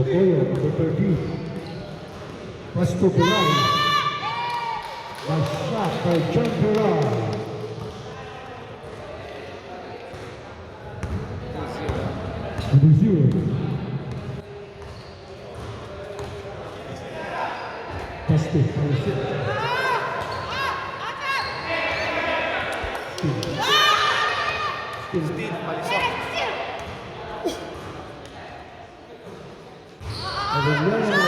Bocoyo, number 13. Pass to Pilar. Nice shot by John Pilar. Number 0. Pass to Palisok. Steve, Palisok. Arellano.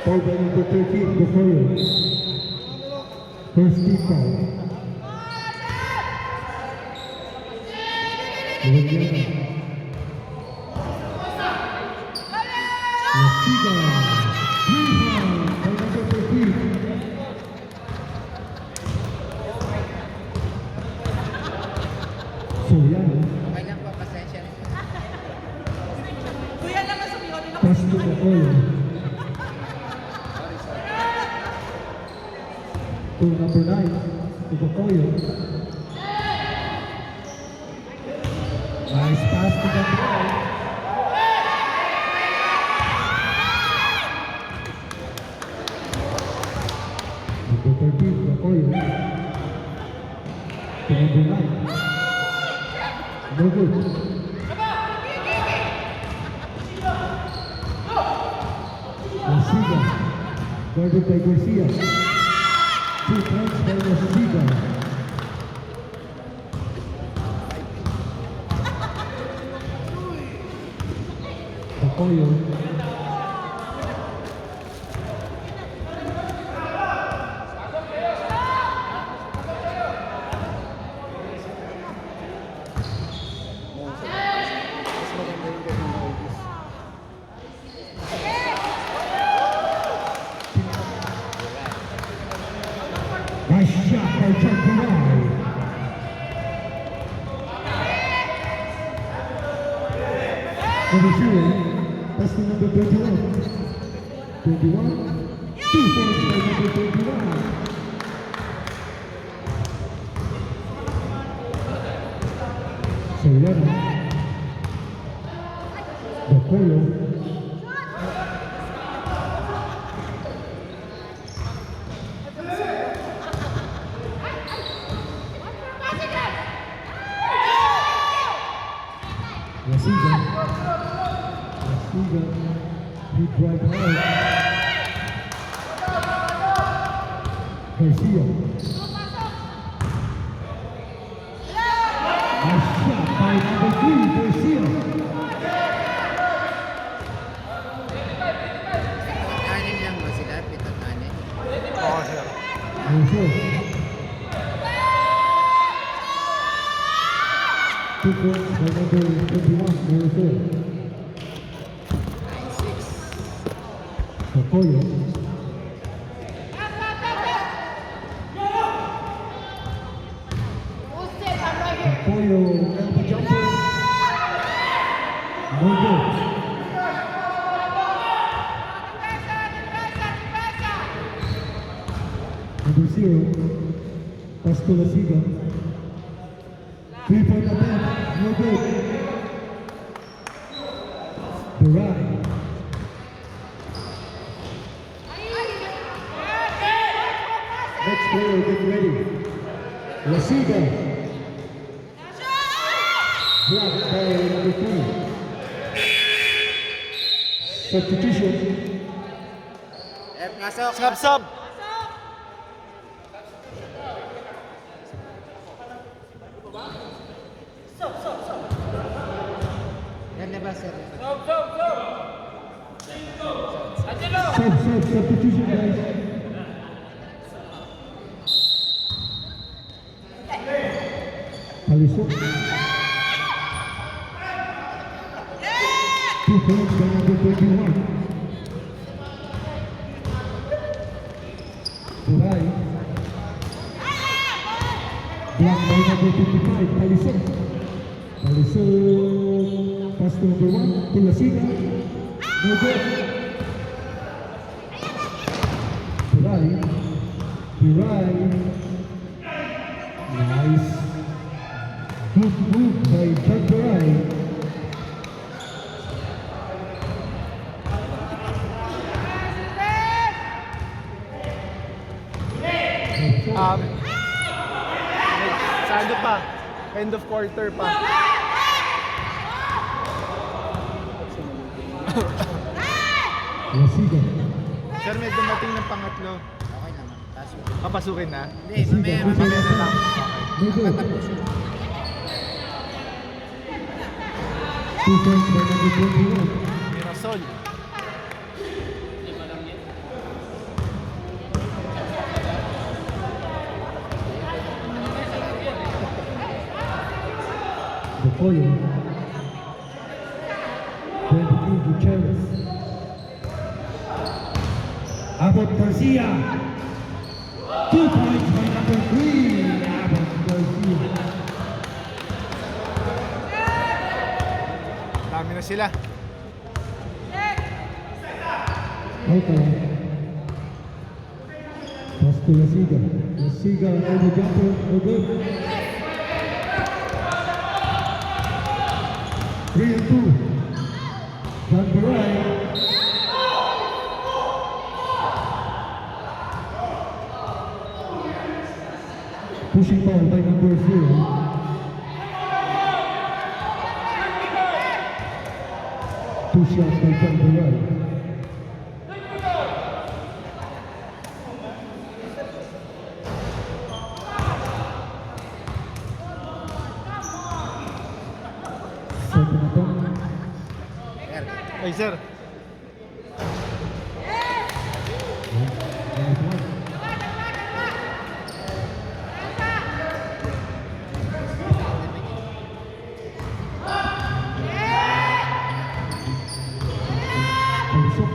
Foul by number 13, Bocoyo. First team foul. Arellano. Lasiga. Three foul by number 13. Soriano. Okay lang po, pasensya na. Kuya lang ang sumiyon. Pass to Bocoyo. To number 9, to Bocoyo. Nice pass to number 9. Number 13, Bocoyo. To number 9. No good. Lasiga, guarded by Garcia. 2 points by Lasiga. Bocoyo. Mas maganda yung ganun na August. Nice shot by John Pilar. Number 0, pass to number 21. 21, 2 points by number 21. Soriano. Bocoyo. Lasiga. Lasiga. He drive hard. Garcia. Nice shot by number 3, Garcia. Anim lang ba sila? Pitong anim. Oo, sir. Garcia. 2 points by number 21, Garcia. 9-6. Bocoyo. Bocoyo, elbow jumper. No good. Number 0, pass to Lasiga. 3-point attempt, no good. Durai. Next player, get ready. Lasiga. Blocked by number 3. Substitution. Pasok. Sub! Ganda ba, sir? Substitution, guys. Palisok. 2 points by number 21. Durai. Blocked by number 55, Palisok. Palisok. Pass to number 1, to Lasiga. No good. Durai. Sa ano pa? End of quarter pa. Lasiga. Sir, may dumating ng pangatlo. Okay lang. Kaso, Papasukin na. hindi, mamaya, Mamaya na lang. No good. matapusin. 2 points by number 21. Mirasol. Bocoyo. 22 Gutierrez. Abbott Garcia. 2 points by number 3. Abbott Garcia. Dami na sila. Okay. Pass to Lasiga. Lasiga over jumper. No good. 3 and 2. John Baray. Pushing foul by number 0. Two shots by John Baray. Second attempt. Sir, Ay, sir. Nice one. Palusok.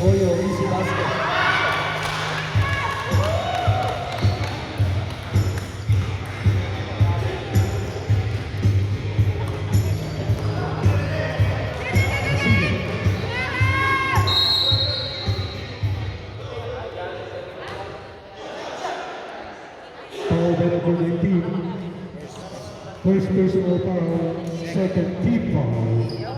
Oyo, easy basket. Foul by number 19. First personal foul, second team foul.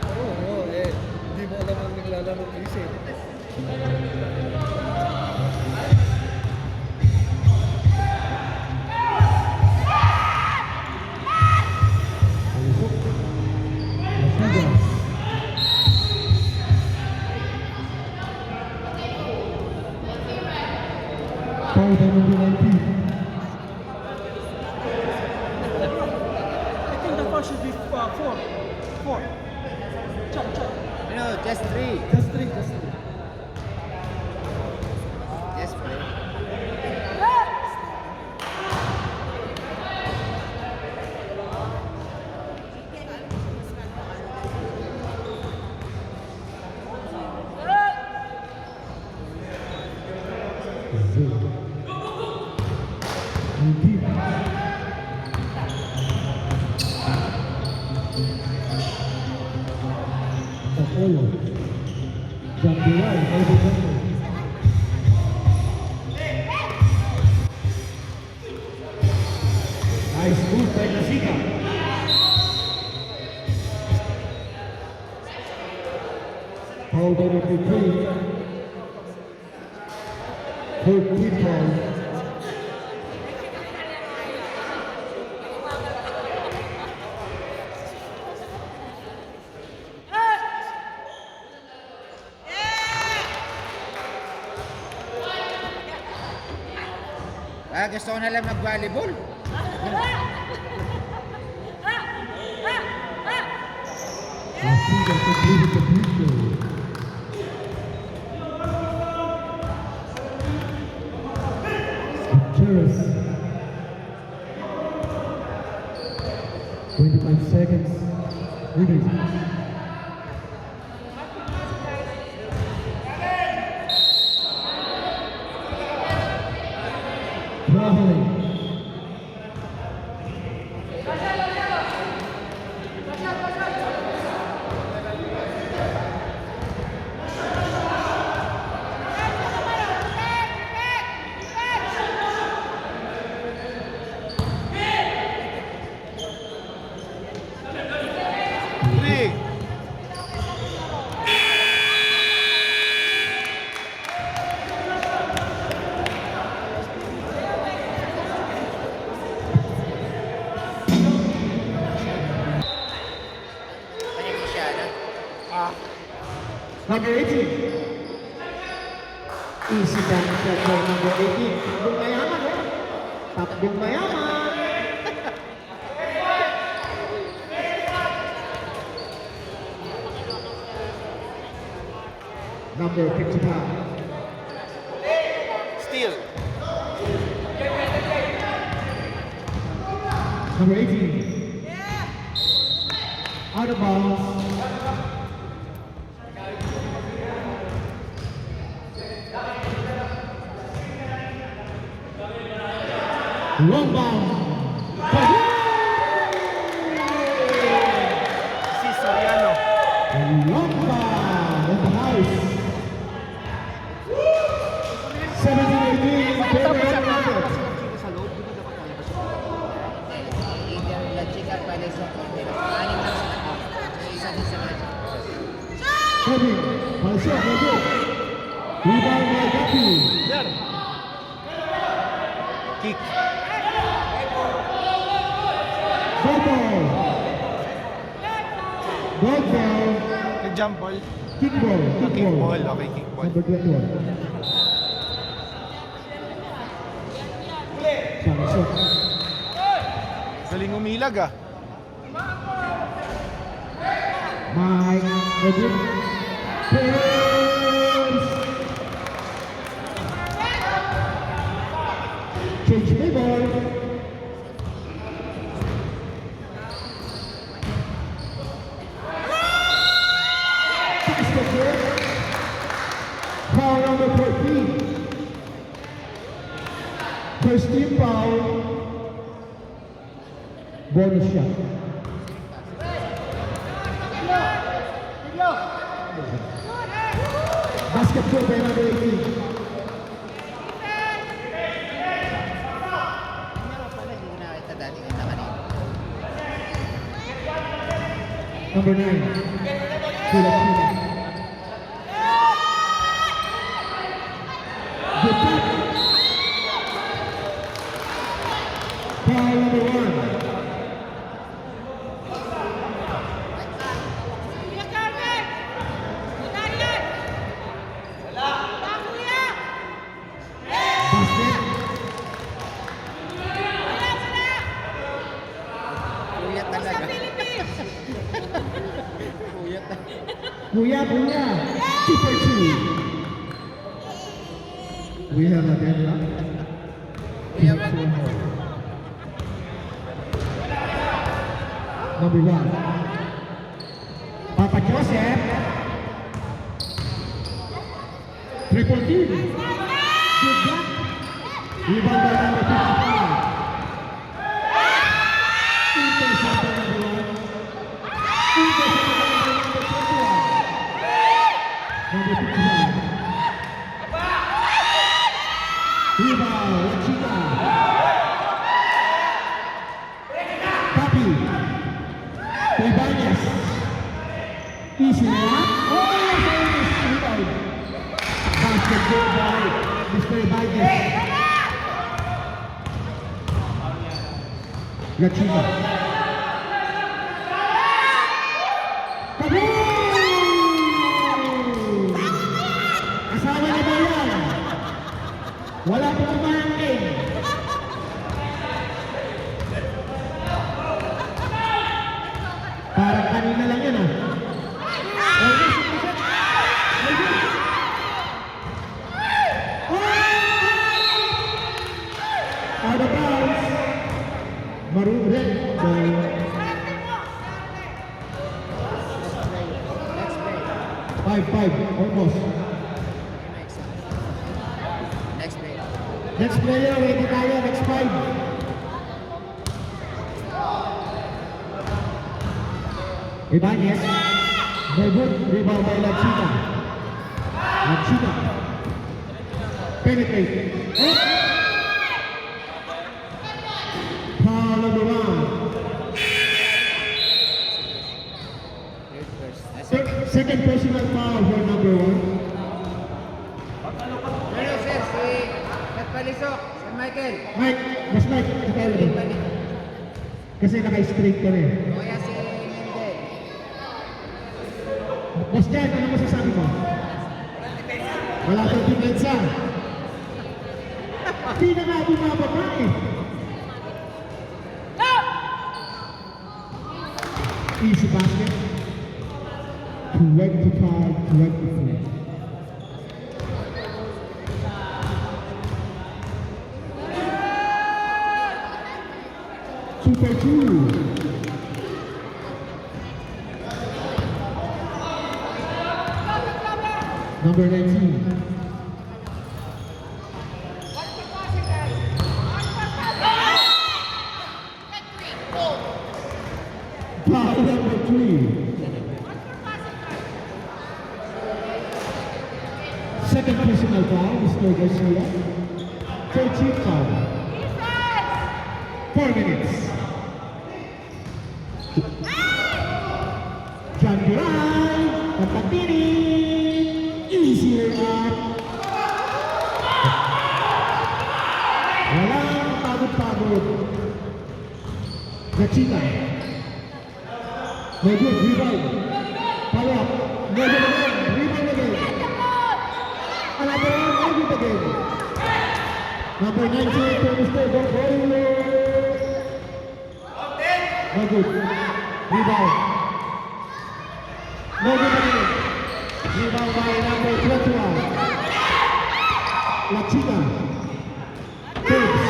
Oo, hindi mo alam ang naglalaro ko isa. Palusok. Lasiga. Foul by number 19. I think the foul should be 4. 4. no, just 3. Just 3. Just 3. Just 3. Zero. 19. Oyo. John Baray over jumper. Nice move by Lasiga. Foul by number 3. Third team foul. Gusto ko na lang mag-volleyball. Lasiga completed the free throw. Udi. Traveling. Three. Kanya mo siya na. Number 18. Easy down shot for number 18. Takbong mayaman, eh. Takbong mayaman. Number 55. Steal. Number 18. Out of bounds. Long bound. Si Soriano. Long bound in the house. 17-18 in favor of Rockets. Either La Chica pwede sa pero anim lang sila. Isa din sa mga. Kevin, Marcia, Marcia. Rebound by Gapi. There. Kick. Goal ball. Goal ball. Nag-jump ball. Kick ball. Kick ball. Okay, kick ball. Number 21. Marcia. Galing umilag ah. Mike Edwin. Pierce. Change the ball. Basket here. Foul number 14. First team foul. Bonus shot. Basketball by number 18. Meron pala, hindi ko nakita dati kita kanina. Number 9. Filipina. Good tap. Foul number 1. Basket. Puyat talaga. Puyat na. Kuya, Kuya. 2 for 2. We have a deadlock. Kuya, wag mo. Number 1. Papa Joseph. Triple team. Good block. Rebound by number 55. Intercept by number 1. Intercept by number 21. Number 55. Rebound, Chica. Papi. Ibanez. Easy na yan. Oh, service. Rebound. Basketball by Mr. Ibanez. La Chica. Kaboom! Asawa na ba yan? Wala pong umangin. Parang kanina lang yan ah. Out of bounds. Maroon red. 5-5, almost. Next play. Next player, ready tayo, next 5. Ibanez. Very good. Rebound by Lachita. Lachita. Penetrate. Oh! Foul number 1. Third first. Second. Second personal foul for number 1. Pero sir, si Nagpalisok, si Michael. Mike, mas Mike, ikaw Hindi rin. pa rin. Kasi naka-straight ka rin. O kaya si Mende. Boss Jan, ano masasabi mo? Wala kang depensa. Hindi na nga bumababa eh. Easy basket. 25-24. Super 2. Number 19. Foul number 3. Second personal foul, Mr. Garcia. 13th foul. 4 minutes. John Duran, Papatini, easy layup. Walang pagod-pagod. Gachita. Very good, rebound. Follow up. Very good again, rebound again. Another one, very good again. Number 98 for Mr. Gorgolo. No good. Rebound. No good again. Rebound by number 21. Lachita. Takes.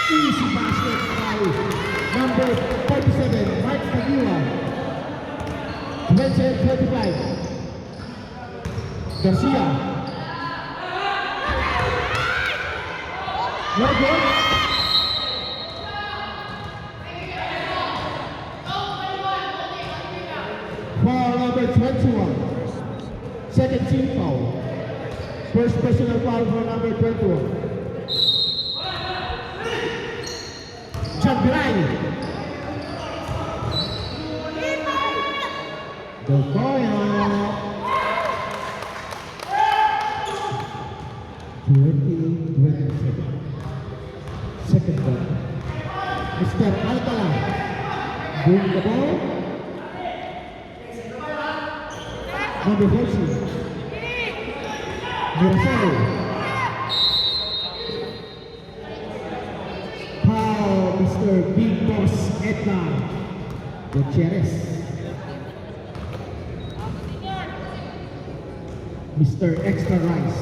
Easy basket by number 47, Mike Padilla. 28-25. Garcia. No good. Foul number 21. Second team foul. First personal foul for number 21. Chandrai. Gogoya. 20-27. Second ball. Mr. Alcala. Bring the ball. Number 14. Mirasol. Foul, Mr. Big Boss Edna Gutierrez. Mr. Extra Rice.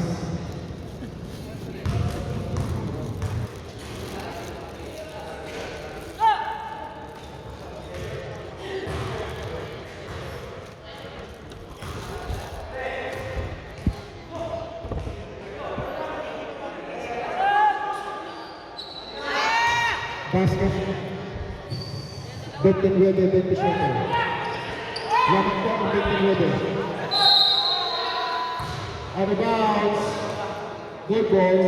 Basket. Benton Wede, Benton Shooter. Lamangko ang Benton Wede. Out of bounds. Good ball.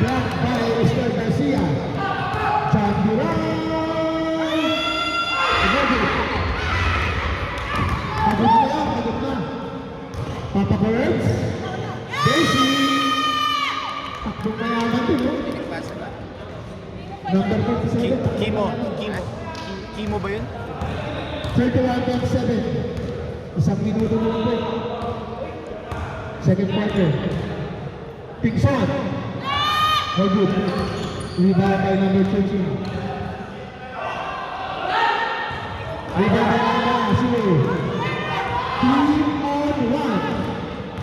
Blocked by Mr. Garcia. John Duran. Pagod na yan, pagod na. Papa Correct. Daisy. Takbong mayaman din, no? Pinagpasa ba? Number 47. Kimo ba yun? 31-7. Isang minuto na lang po. Second quarter. Pingson. No good. Rebound by number 13. Rebound by number 0. Team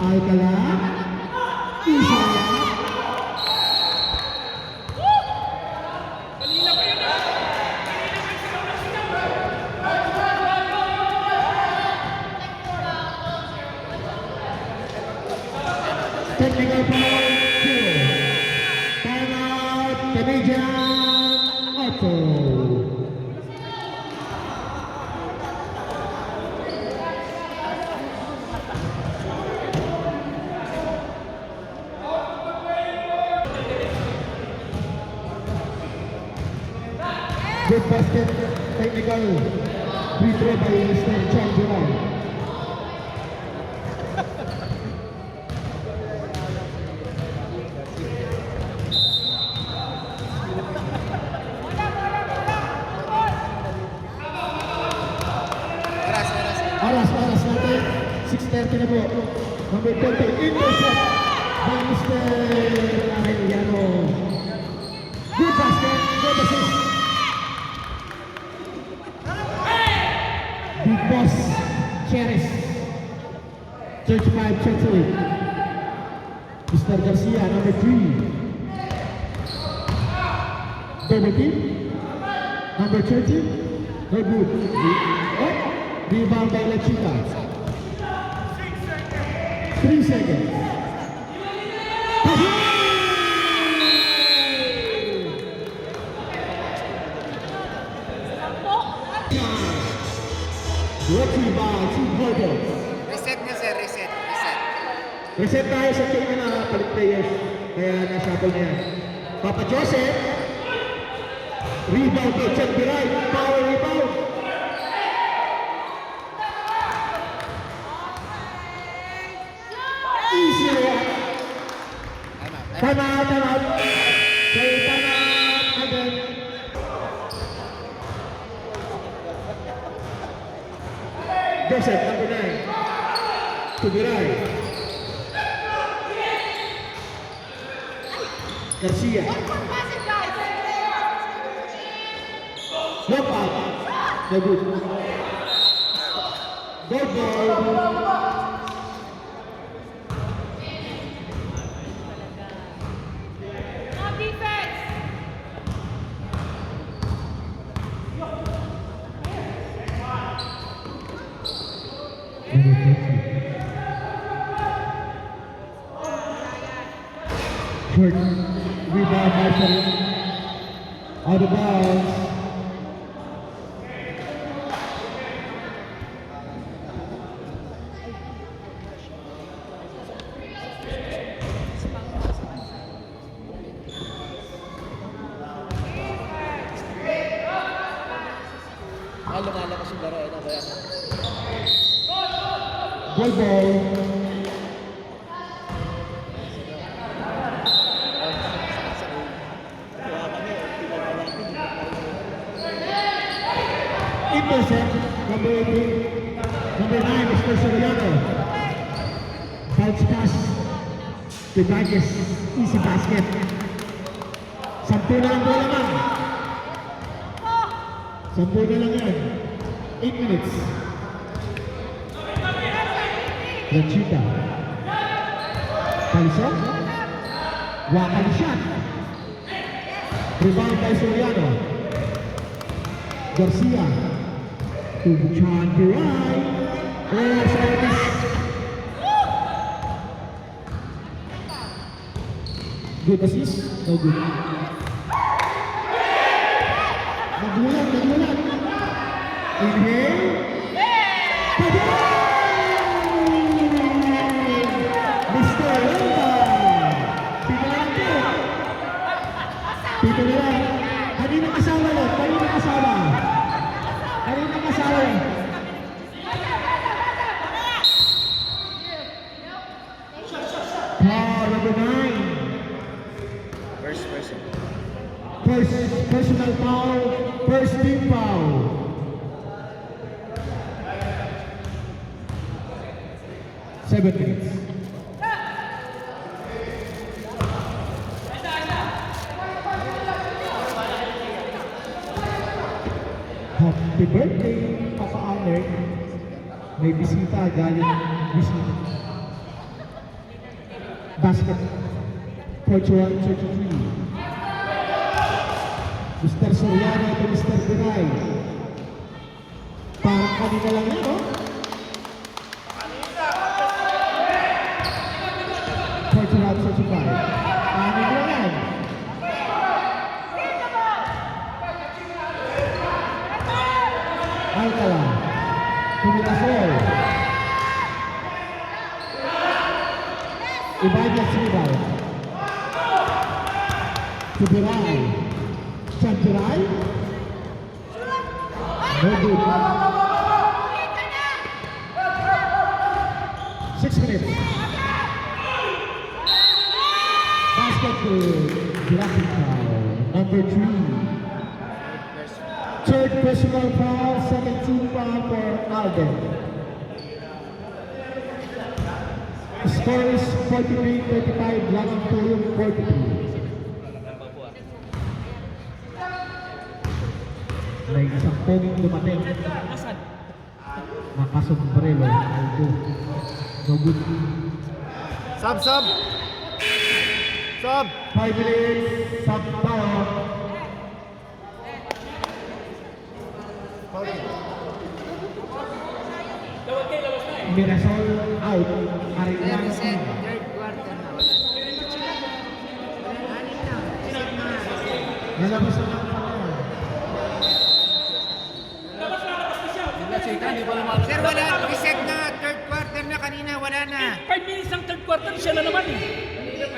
Foul ka lang. Easy lang. Technical foul, 0. Timeout, Canadian Auto. Good basket, technical free throw by Mr. Chang Jurai. Oras natin, 6:30 na po. Number 20, intercept by Mr. Arellano. Good basket, good assist. Big Boss Cheris, 35 Chelsea. Mr. Garcia, number 3. Double team, number 30. No good. Oh, rebound by La Chica. 3 seconds. Lucky by Team Horton. Reset nyo sir, reset. Reset tayo sa team na palit players. Kaya na-shuffle na yan. Papa Joseph. Rebound by Chet Biray. Power rebound. Easy layup. Time out. Play time out again. Joseph, number 9. To Biray. Garcia. Look out. No good. Goal ball. Short rebound by Farid. Out of bounds. Lumalabas yung laro, ano ba yan? Goal ball. Intercept, number 18, number 9, Mr. Soriano. Bounce pass to Vargas, easy basket. 10 na lang bola man. 10 na lang yan. 8 minutes. Rachita. Palisok. Wakal shot. Rebound by Soriano. Garcia. To Chan Biray. Oh, service. Good assist. No good. Nagulat. Inhale. Mr. Lamba. Pito na lang. Kaninang asawa lang. Kaninang asawa. Foul number 9. First personal foul. First team foul. Seven minutes. Happy birthday, Papa Albert. May bisita, galing bisita. Basket. 41-33. Mr. Soriano at Mr. Biray. Parang kanina lang yan, oh. 41-35. Anin lang yan. Alcala. Combinasyon. Ibanez rebound. To Biray. Chad Biray. No good. 6 minutes. Basket to Graphic foul. Number 3. Third personal foul, second team foul for Alden. Score is 43-35, Lagang Tulong 43. May isang poging dumating. Nakasombrelo. Aldo. No good. Sub. 5 minutes. Sub power. Mirasol out. Ariana. Reset, third quarter na. Wala. Anim na. Reset na. Nalabas na lang pala. Sir, wala. Reset na. Third quarter na kanina. Wala na. 5 minutes ang third quarter, siya na naman eh.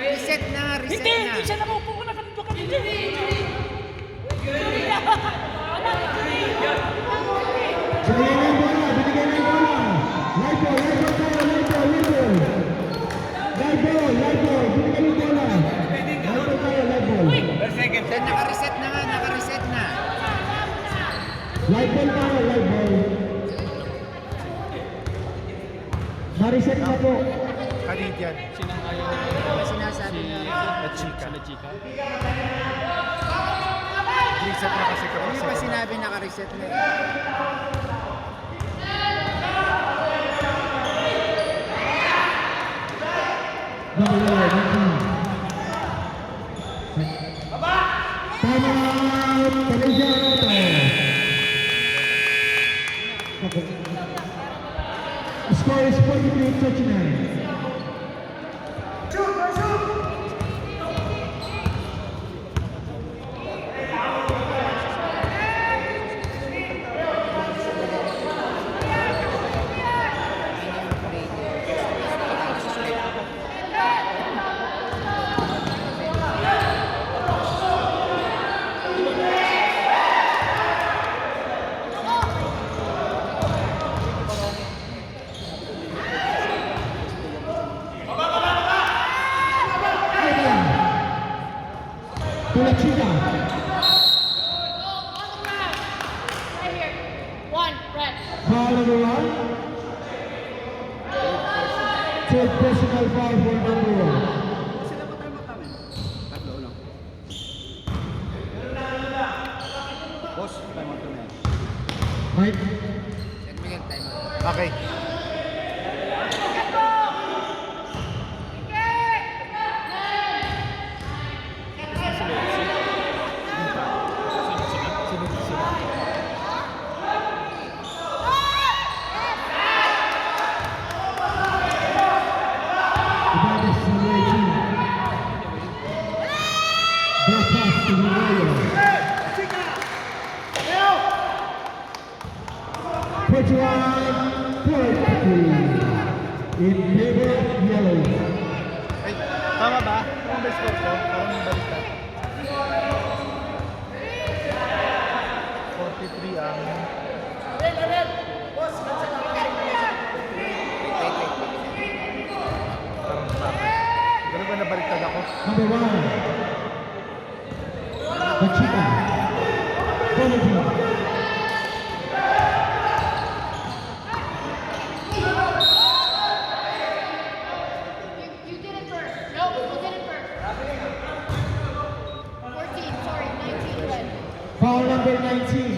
Reset na. Reset Hindi, na. hindi siya nakaupo ko na kanito kanito. Binigyan ng bola. Live ball tayo. Live ball. Binigyan ng bola. Live ball. Then naka-reset na nga. Naka-reset na. Live ball tayo. Na-reset na po. Kalit yan. Ano sinasabi niya? La Chica. Reset na kasi kapag Hindi pa sinabi naka-reset na. Time out. Televisión. Score is 43-39. Pula Chica. Foul number 1. Third personal foul for number 1. Mike. Sir Miguel, time out. Okay. Ibanez number 18. Drop pass to Royo. 41-43 in favor of yellow. Ay, tama ba? Tama ba yung score ko? Parang balik ka. 43 ang... Ganun ba nabaliktad ako? Number 1. Machika. 17. You did it first. No, you did it first. 14, sorry, 19 went. Foul number 19.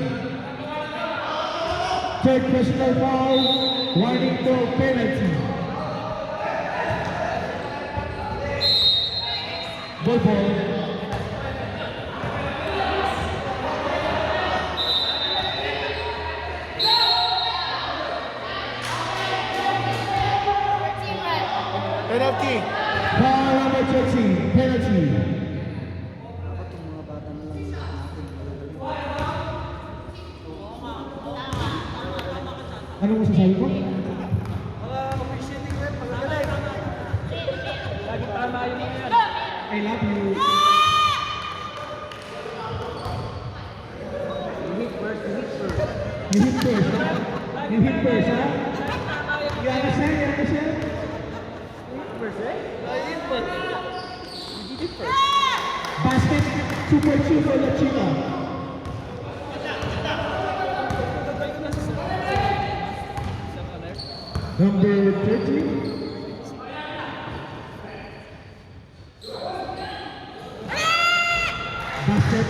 Third personal foul. Warning for penalty. Goal ball. Penalty. Foul number 13, penalty. Ano mo sasabi mo? Lagi tama yung mga yan. I love you. You hit first, ha? You hit first, ha? You understand? You understand? Basket, 2.2 for the Chica. Number 13. Basket.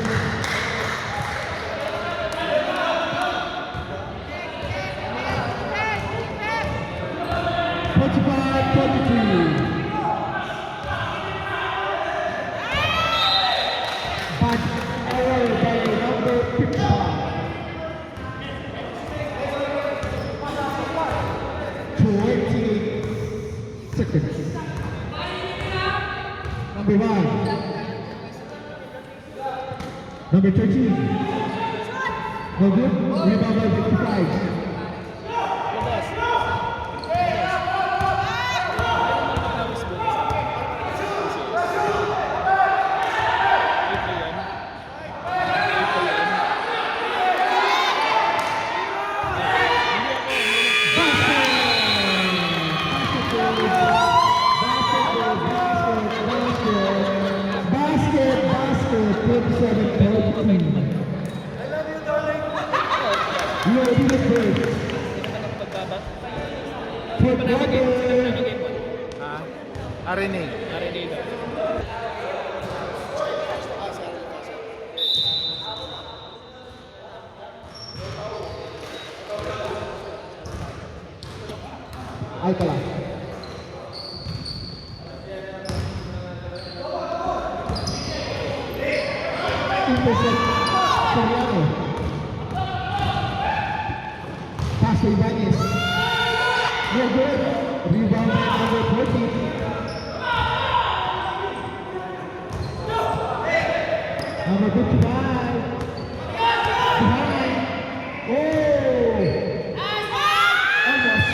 But error by number 55. 28 seconds. Number 1. Number 13. No good. Rebound by 55. Basket, 27-13. You are the first. For quarter. RNA. Ay pala. Intercept Soriano. Pass to Ibanez. No good. Rebound by number 14. Number 55. Behind. Oh! Almost.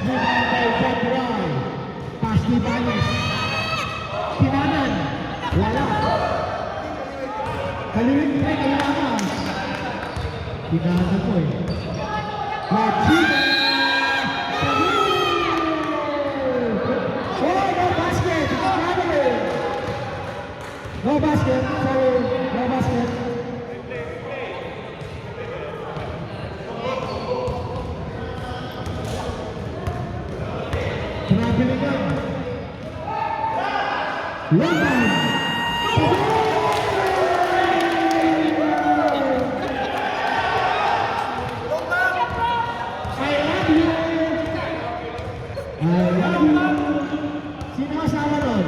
Rebound by Jack Rai. Pass to Ibanez. Kinanan. Wala. Kaliwin mo kailangan. Kinanan mo eh. Lachina! Oh, no basket! No basket. Sorry, no basket. Traveling up. Rebound. Sino kasama nun?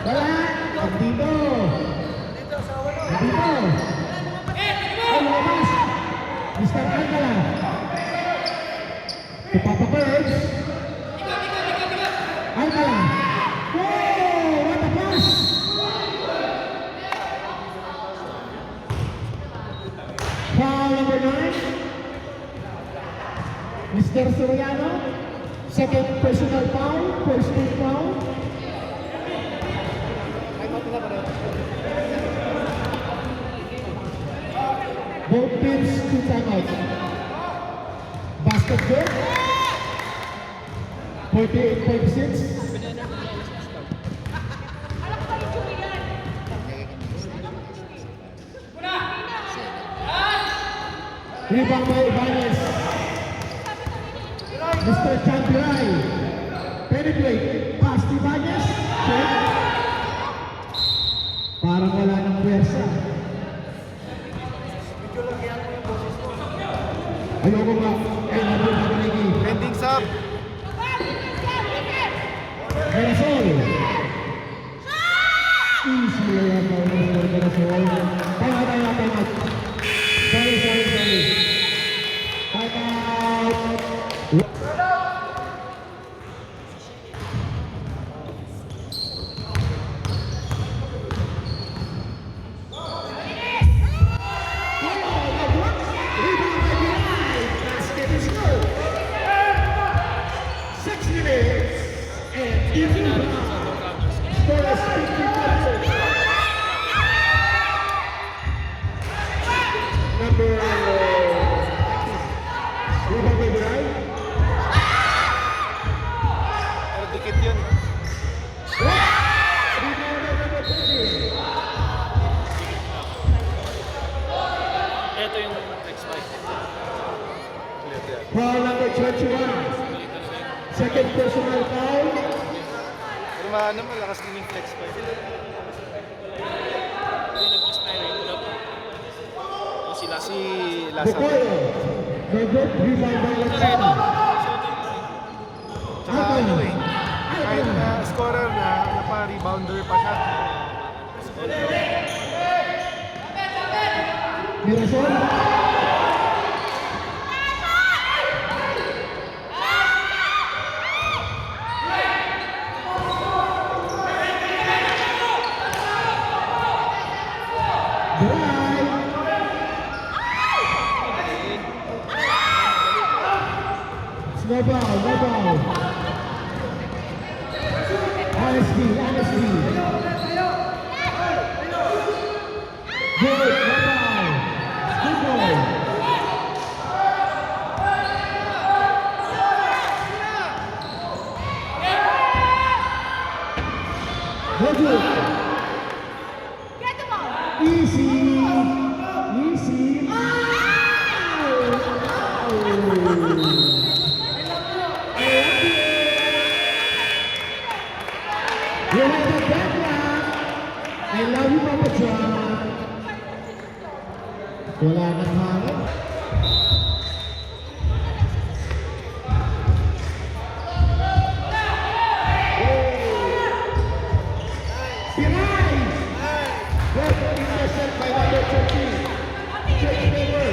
Wala! Andito! Andito! Ay, lumabas! Mr. Alcala! To Papa Birds! Alcala! Oh! What a pass! Foul number 9. Mr. Soriano, second personal foul, first team foul. Both teams 2 timeouts. Basket good. 48.6. Rebound by Ibanez. Mr. Champirai. Penetrate. Pass to Ibanez. Check. Parang wala ng pwersa. Ayoko nga. Ay, naman na kanigi. Pending sub. Mirasol. Basket is good. 6 minutes and 15 rounds. Score is 50-50. Number rebound by Buray. Pero dikit yun. Rebound by number 13. Ito yung next fight. Ulit yan. Foul number 21. Second personal foul. Pero malakas din yung flex pa yun. Si Lasa. Bukoyo. Good rebound by Lachino. Tsaka ano eh. Kahit na scorer na, napa-rebounder pa siya. Mirasol. No ball, no ball. Honesty. Good, no ball. Good ball. No good. Get the ball. Easy. You have a backlash. I love you, Papa John. Wala nang hangin. Piray! Good intercept by number 13. Church favor.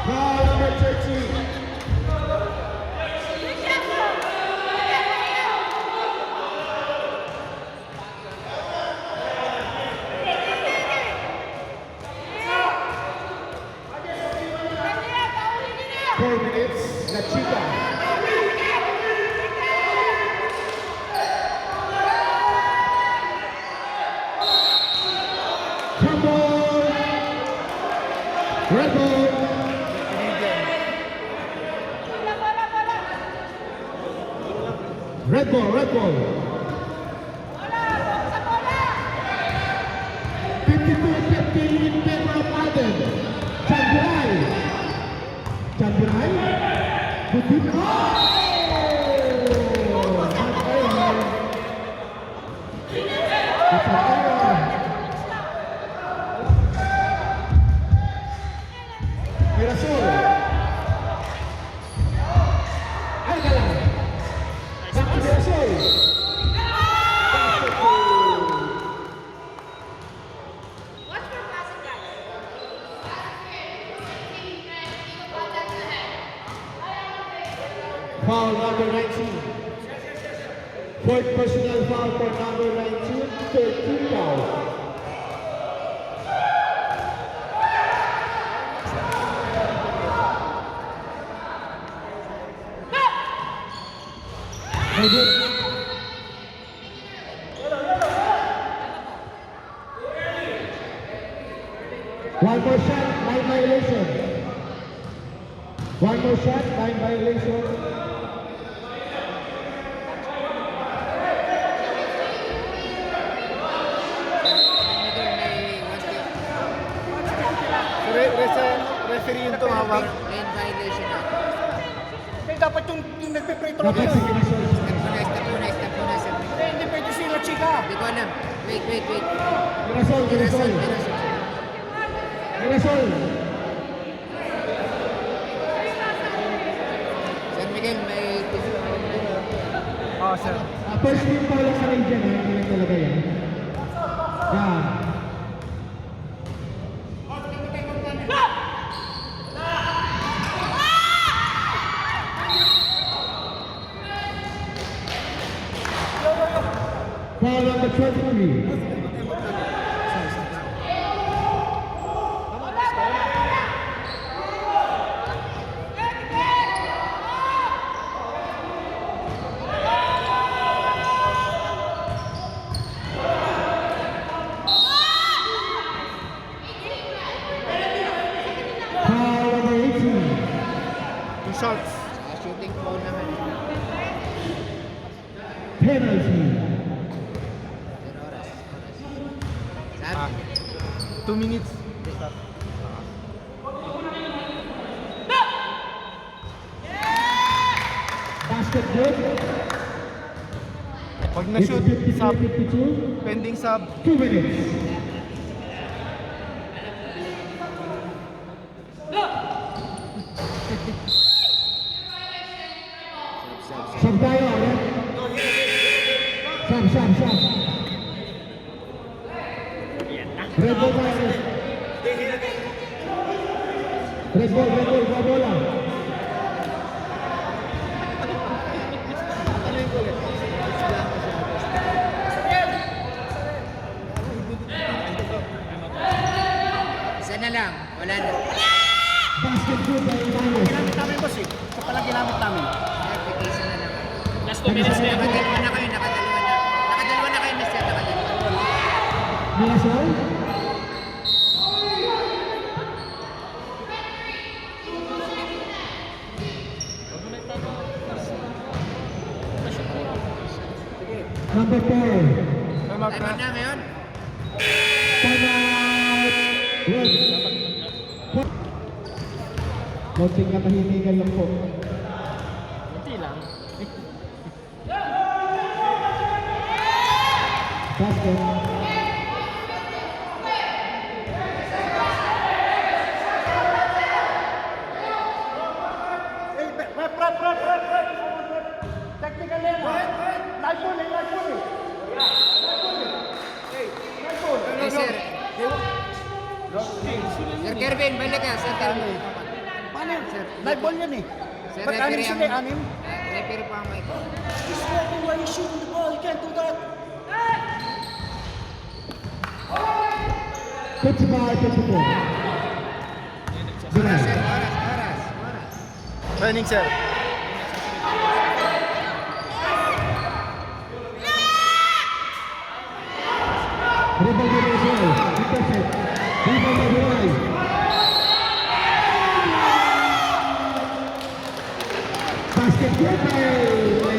Foul number 13. La Chica. Come on. Red ball. Red ball, red ball. 52-50 in favor of Alden. Chandrai. Good deep. Mirasol. Alcala. Back to Mirasol. Watch for passing, guys. Foul number 19. Fourth personal foul for number 19. 13 foul. Very good. One more shot, line violation. One more shot, line violation. Referee yung tumawag. Lane violation na. Eh, dapat yung nagpe-free throw Dapat yun. si Mirasol. Step muna, sir. Eh, hindi pwede sila chika. Hindi ko alam. Wait. Mirasol. Mirasol. Mirasol. San Miguel, may Oh, sir. First team foul lang sa rin dyan, hindi lang talaga yan. Yan. Foul number 23. Foul number 18. 2 shots. Shooting foul naman. Penalty. Pero oras. Ah, Sabi, 2 minutes. Basket good. Pag It's na-shoot, sub, 53-52. pending sub. 2 minutes. Sub tayo, eh? Sub. Red ball tayo. Red ball, bola. isa na lang. Wala na. Basket good by Ibanez. Ginamit namin, boss eh. Ito pala ginamit namin. Perfect, isa na lang. Last 2 minutes na yan. Nakadalawa na kayo, nakadalawa na. Nakadalawa na kayo, mister. Nakadalawa. Mirasol. Number 4. Time out Time na. out na ngayon. Timeout. Red. Konting katahimikan lang po. Kunti lang. Basket. Eh, rep. Technical yan. Live ball eh. Live ball. Hey, sir. Sir Kervin, balik ka. Sir Kervin. Paano yan? Live ball yan eh. Sir, Ba't anim referee sila eh? ang... Anim? Referee po ang mic. He's walking while he's shooting the ball. You can't do that. 55-54. Oras, sir. Binay. Oras. Training, sir. Rebound by Mirasol. Intercept. Rebound by Binay. Basket good by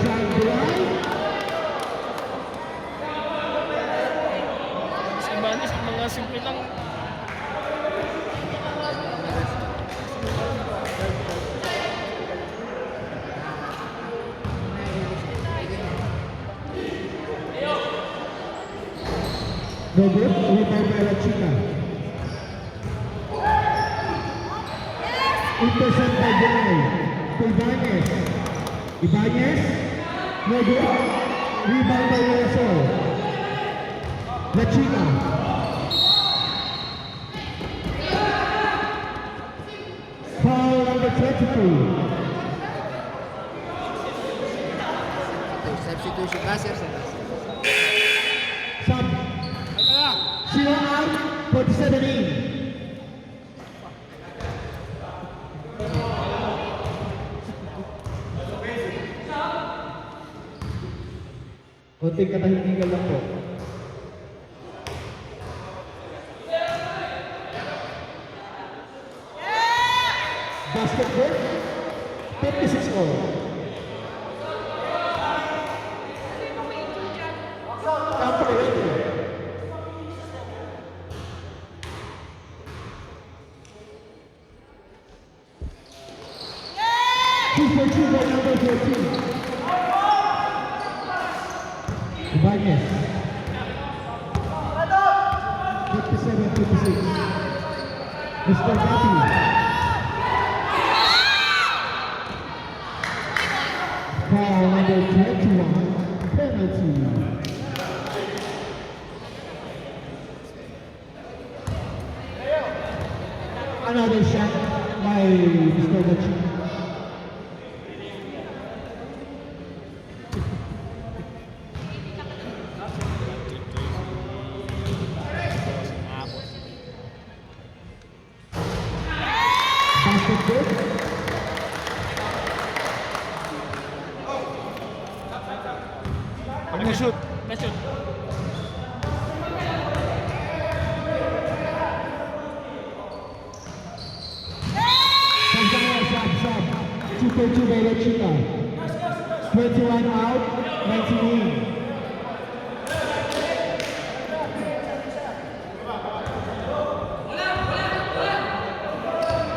John Binay. Si Ibanez, mga simple lang. No good. Rebound by La Chica. Intercept by Binay. To Ibanez. Ibanez. No good. Rebound by Mirasol. La Chica. Foul number 23. Substitution ba, sir? Sub. Zero out. 47 in. Konting katahimikan lang po. Basketball. 56 all. Number 8. Two for two by number 14. Ibanez. 57-56. Mr. Gatti. Foul number 21. Penalty. Another shot by Mr. Gatti. Basket good. Pag na-shoot. Na-shoot. Sub. 2-2 by Lechita. 21 out, 19 in.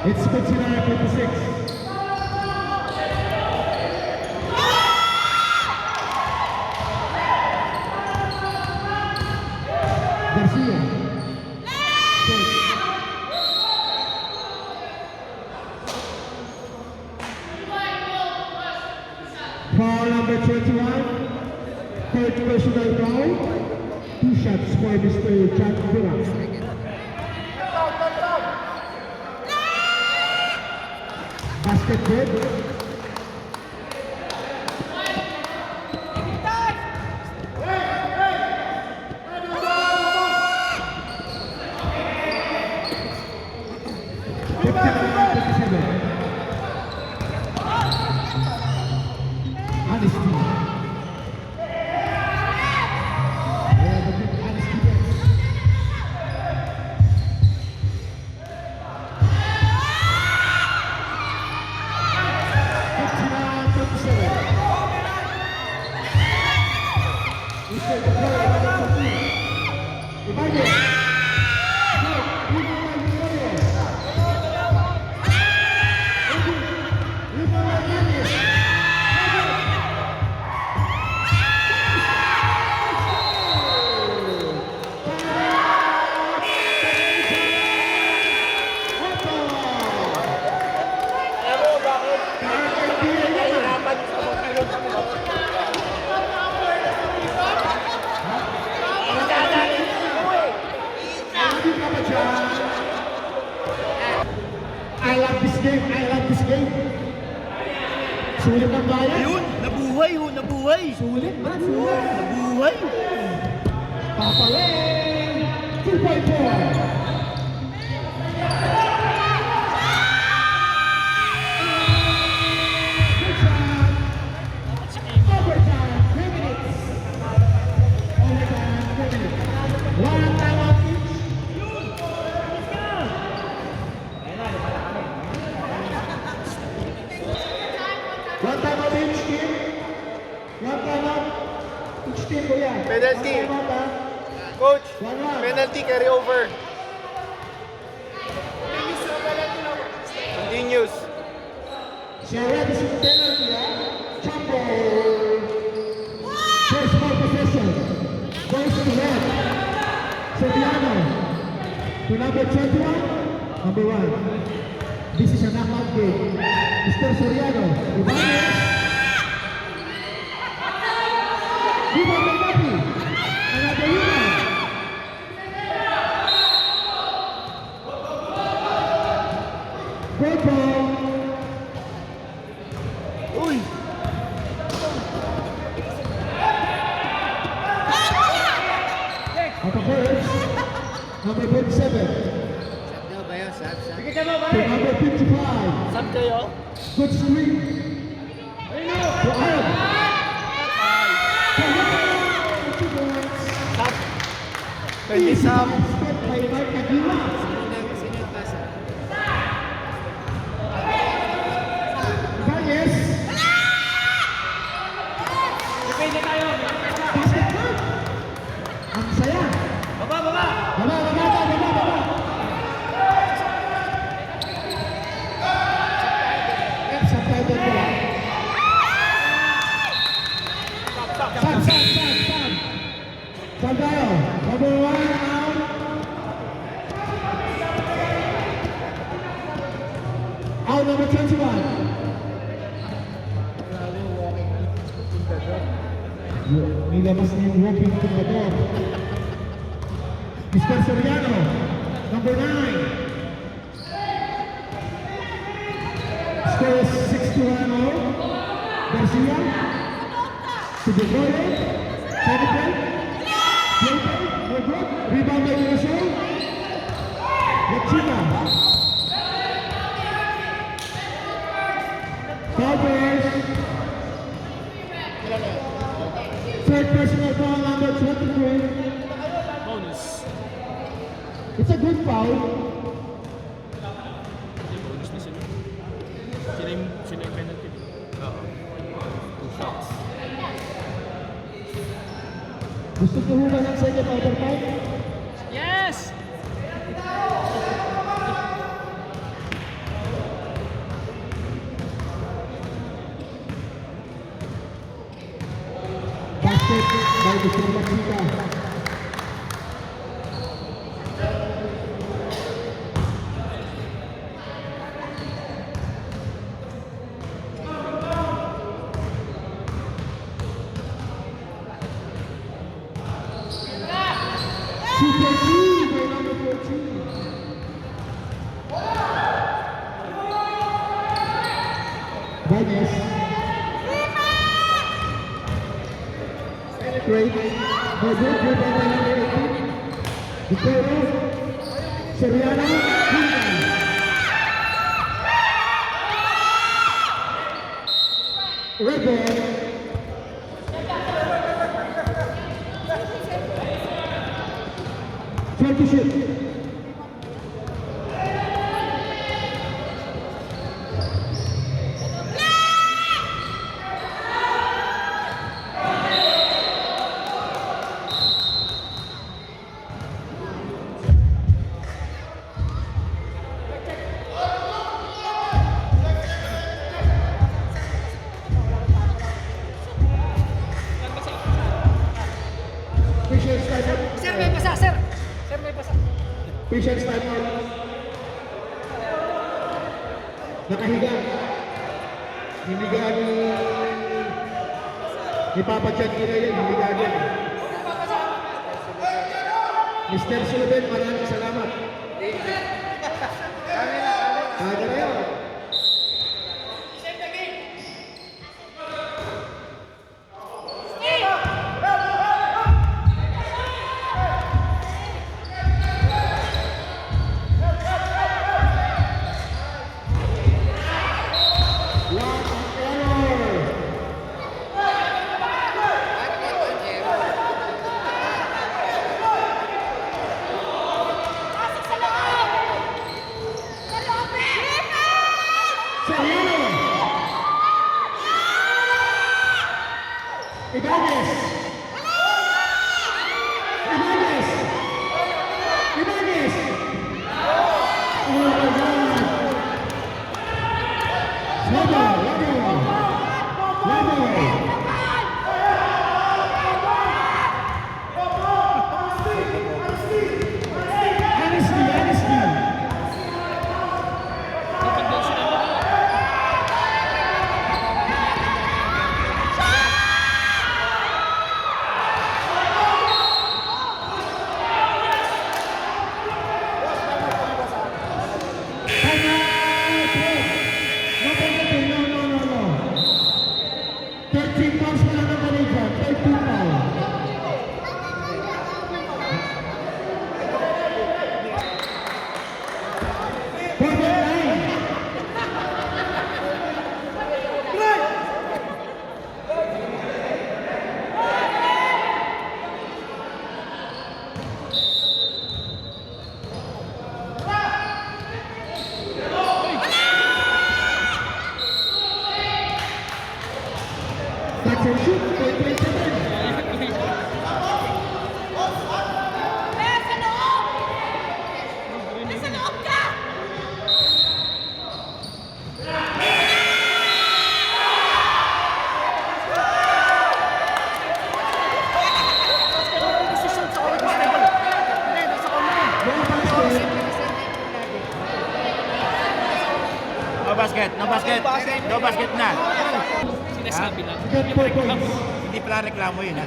It's 59-56. Garcia. Foul number 21. Third personal foul. 2 shots for Mr. Chad Burak. Basket good. I love this game. I love this game. Sulit ang bayan. Yun, nabuhay, nabuhay. Sulit man, sulit. Nabuhay. Papaleng. 2.4. Good shot. Overtime, 3 minutes. Overtime, 3 minutes. One timeout each. One timeout each team. One timeout each team, kuya. Penalty. One timeout, ha? Coach, One round. penalty carry over. Continues. Sierra, this is penalty, ha? Champo. First ball possession. Goes to left. Soriano. To number 21. Number 1. This is a knockout game. Mr. Soriano. Ibanez. Viva Magapi. Another winner. Great ball. Uy! Out of first. Number 27. Sab daw ba yun? Sab. To number 55. Saan kayo? Good screen. To Arab. Pwede Sam. Step by Mark Aguila. Sino yung pasa? Ibanez. Basket good. Ang saya. Baba. Subtitle ko lang. Saan. Saan tayo? Number 1 out. Out number 21. Nilabas niya yung walking tindador. Mr. Soriano, number 9. Score is 6-1. Garcia. To the goal. Senegal. No good. Rebound by Minnesota. Lechita. team foul. Bonus na sila. Sila yung penalty. Oo. 2 shots. Gusto ko ba ng second overtime? Yes! Basket by Mr. Laksika. Super G by number 14. Banes. Great. By good by number 18. Victorio. Seriano. Red ball. Try to shoot. Patience time out. Sir, may basa, sir! Sir, may basa. Patience time out. Nakahiga. Hiniga ni Papa Chan Kira yan. Hiniga yan. Mr. Sullivan, maraming salamat. Kaya na yun. Ibanez! Ibanez! Ibanez! Oh my God! Level! Honesty! Kapag daw sila na. Catch and shoot, 27. Nasa loob! Nasa loob ka! No basket. No basket, no basket. No basket na. Sinasabi lang. Get 4 points. Hindi pala reklamo yun, ha?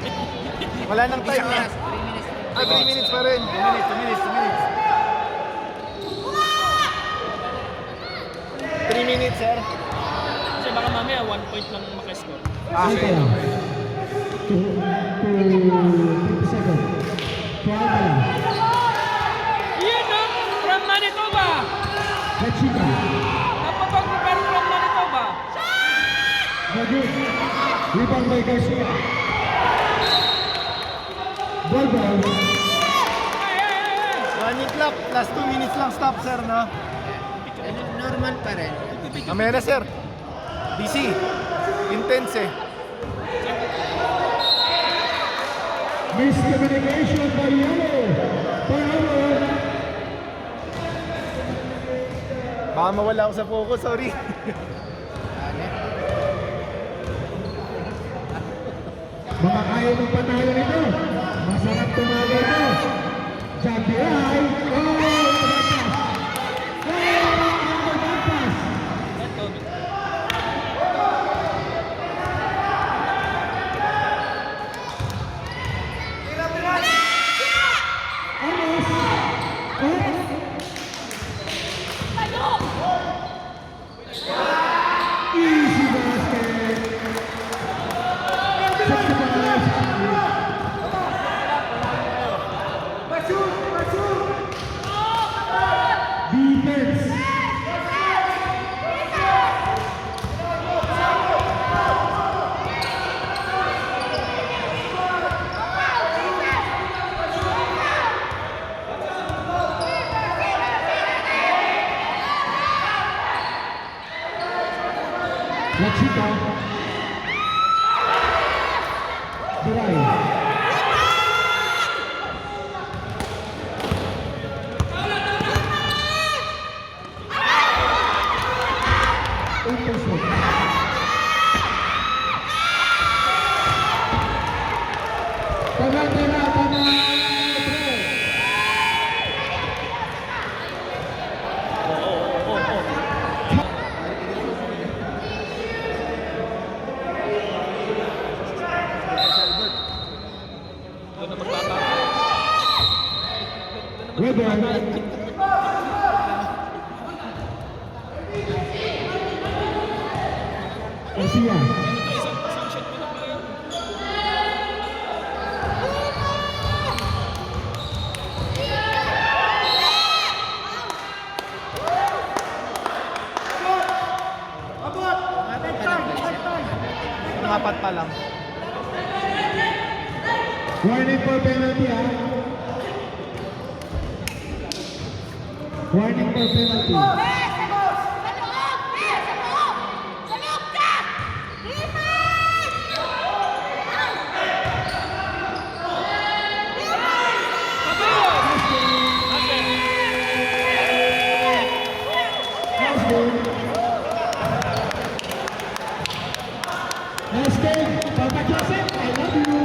Wala nang time Isang na. minutes, 3 minutes. 3 minutes pa rin. 2 minutes, 2 minutes, 2 minutes. 3 minutes, sir. Kasi baka mamaya 1 point lang makascore. Ito lang. 27. 12 lang. Yun no! From Manitoba! Lachika. Napapag-prepare from Manitoba! Good. Rebound by Garcia. Ball. Hey! 1 minute clock. Last 2 minutes lang stop, sir, no? Normal pa rin. Mamaya na, sir. DC. Intense, eh. Miscommunication by yellow. Turnover. Baka mawala ako sa focus, sorry. Mga kaya ng panalo nito. Masarap tumagal ito. Champion ay... Easy basket. 65. Defense. Lachita. Duray. Intercept. Tama. Doon na magtatapos. Weber. Garcia. Isang shot mo na player. Apat pa lang. Warning for penalty, ha? Warning for penalty. Nice game. Papa Joseph, I love you.